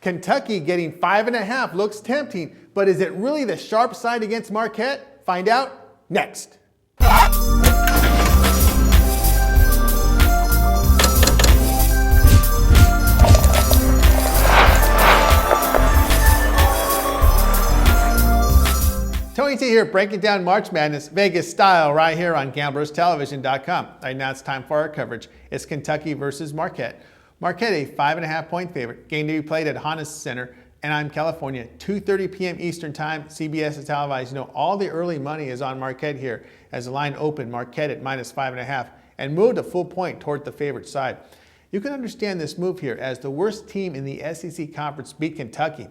Kentucky getting 5.5 looks tempting, but is it really the sharp side against Marquette? Find out next. Tony T here, breaking down March Madness Vegas style right here on GamblersTelevision.com. Right now it's time for our coverage. It's Kentucky versus Marquette. Marquette a 5.5 point favorite. Game to be played at Honda Center, Anaheim, California, 2:30 p.m. Eastern Time. CBS is televised. You know, all the early money is on Marquette here as the line opened Marquette at -5.5 and moved a full point toward the favorite side. You can understand this move here as the worst team in the SEC conference beat Kentucky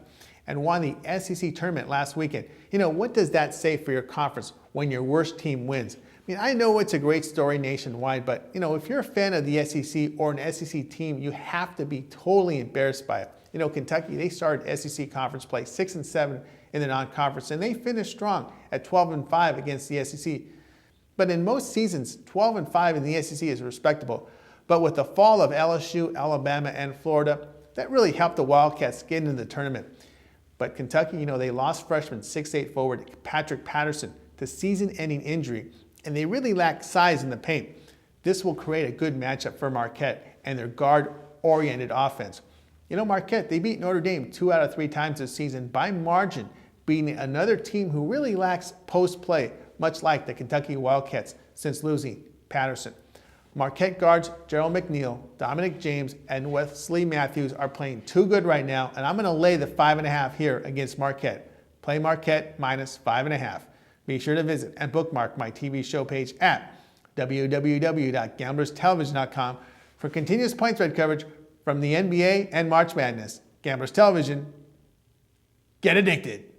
and won the SEC tournament last weekend. You know, what does that say for your conference when your worst team wins? I mean, I know it's a great story nationwide, but you know, if you're a fan of the SEC or an SEC team, you have to be totally embarrassed by it. You know, Kentucky, they started SEC conference play 6-7 in the non-conference, and they finished strong at 12-5 against the SEC. But in most seasons, 12-5 in the SEC is respectable. But with the fall of LSU, Alabama, and Florida, that really helped the Wildcats get into the tournament. But Kentucky, you know, they lost freshman 6'8 forward Patrick Patterson to season-ending injury, and they really lack size in the paint. This will create a good matchup for Marquette and their guard-oriented offense. You know, Marquette, they beat Notre Dame 2 out of 3 times this season by margin, beating another team who really lacks post-play, much like the Kentucky Wildcats since losing Patterson. Marquette guards Gerald McNeil, Dominic James, and Wesley Matthews are playing too good right now, and I'm going to lay the 5.5 here against Marquette. Play Marquette -5.5. Be sure to visit and bookmark my TV show page at www.gamblerstelevision.com for continuous point spread coverage from the NBA and March Madness. Gamblers Television, get addicted.